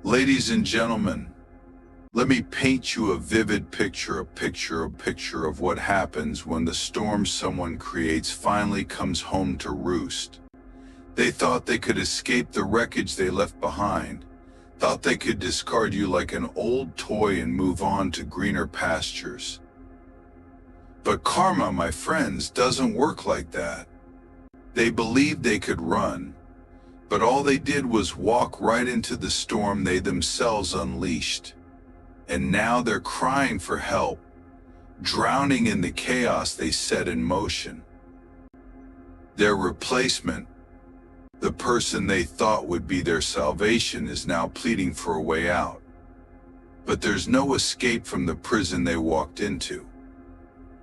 Ladies and gentlemen, let me paint you a vivid picture, a picture of what happens when the storm someone creates finally comes home to roost. They thought they could escape the wreckage they left behind, thought they could discard you like an old toy and move on to greener pastures. But karma, my friends, doesn't work like that. They believed they could run, but all they did was walk right into the storm they themselves unleashed. And now they're crying for help, drowning in the chaos they set in motion. Their replacement, the person they thought would be their salvation, is now pleading for a way out. But there's no escape from the prison they walked into.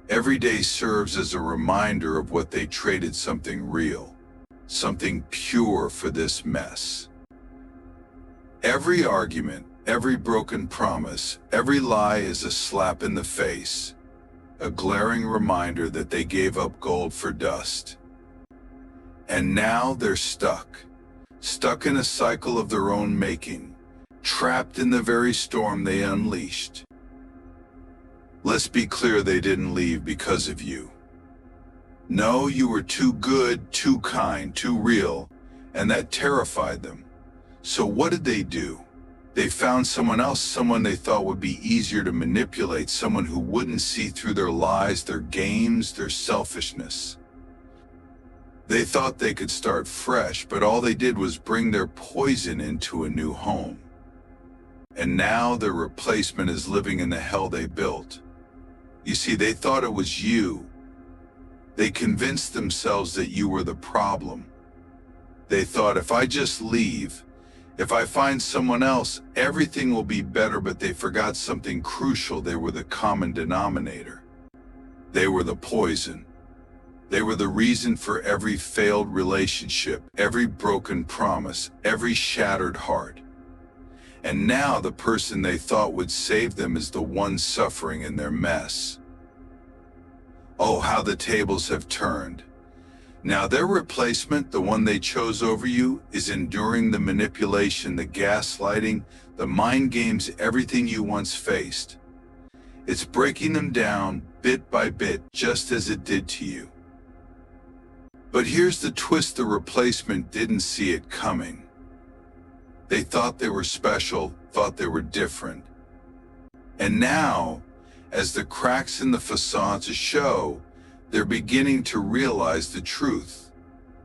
Every day serves as a reminder of what they traded: something real, something pure for this mess. Every argument, every broken promise, every lie is a slap in the face, a glaring reminder that they gave up gold for dust. And now they're stuck in a cycle of their own making, trapped in the very storm they unleashed. Let's be clear, they didn't leave because of you. No, you were too good, too kind, too real, and that terrified them. So what did they do? They found someone else, someone they thought would be easier to manipulate, someone who wouldn't see through their lies, their games, their selfishness. They thought they could start fresh, but all they did was bring their poison into a new home. And now their replacement is living in the hell they built. You see, they thought it was you. They convinced themselves that you were the problem. They thought, if I just leave, if I find someone else, everything will be better. But they forgot something crucial. They were the common denominator. They were the poison. They were the reason for every failed relationship, every broken promise, every shattered heart. And now the person they thought would save them is the one suffering in their mess. Oh, how the tables have turned. Now their replacement, the one they chose over you, is enduring the manipulation, the gaslighting, the mind games, everything you once faced. It's breaking them down bit by bit, just as it did to you. But here's the twist: the replacement didn't see it coming. They thought they were special, thought they were different. And now, as the cracks in the facades show, they're beginning to realize the truth.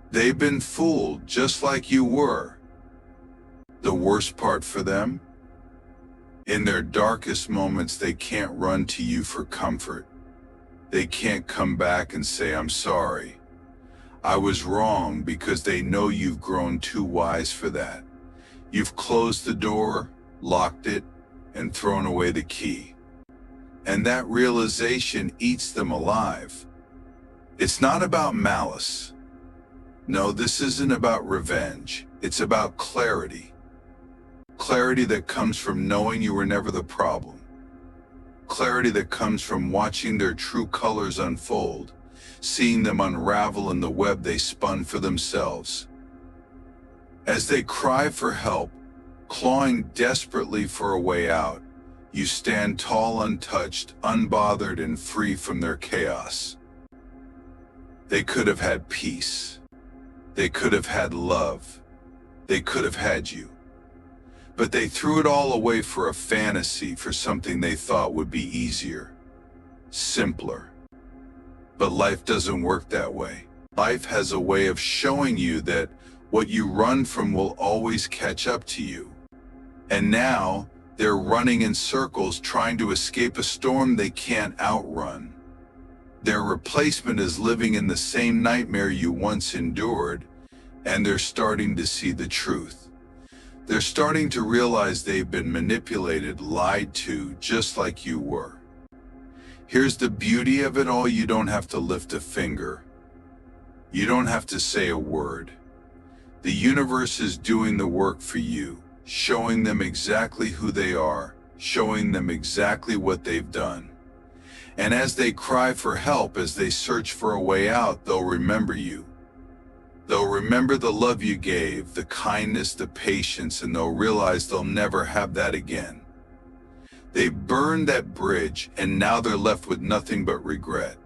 They've been fooled, just like you were. The worst part for them? In their darkest moments, they can't run to you for comfort. They can't come back and say, "I'm sorry, I was wrong," because they know you've grown too wise for that. You've closed the door, locked it, and thrown away the key. And that realization eats them alive. It's not about malice. No, this isn't about revenge. It's about clarity. Clarity that comes from knowing you were never the problem. Clarity that comes from watching their true colors unfold, seeing them unravel in the web they spun for themselves. As they cry for help, clawing desperately for a way out, you stand tall, untouched, unbothered, and free from their chaos. They could have had peace. They could have had love. They could have had you. But they threw it all away for a fantasy, for something they thought would be easier, simpler. But life doesn't work that way. Life has a way of showing you that what you run from will always catch up to you. And now, they're running in circles, trying to escape a storm they can't outrun. Their replacement is living in the same nightmare you once endured, and they're starting to see the truth. They're starting to realize they've been manipulated, lied to, just like you were. Here's the beauty of it all: you don't have to lift a finger. You don't have to say a word. The universe is doing the work for you, showing them exactly who they are, showing them exactly what they've done. And as they cry for help, as they search for a way out, they'll remember you. They'll remember the love you gave, the kindness, the patience, and they'll realize they'll never have that again. They burned that bridge, and now they're left with nothing but regret.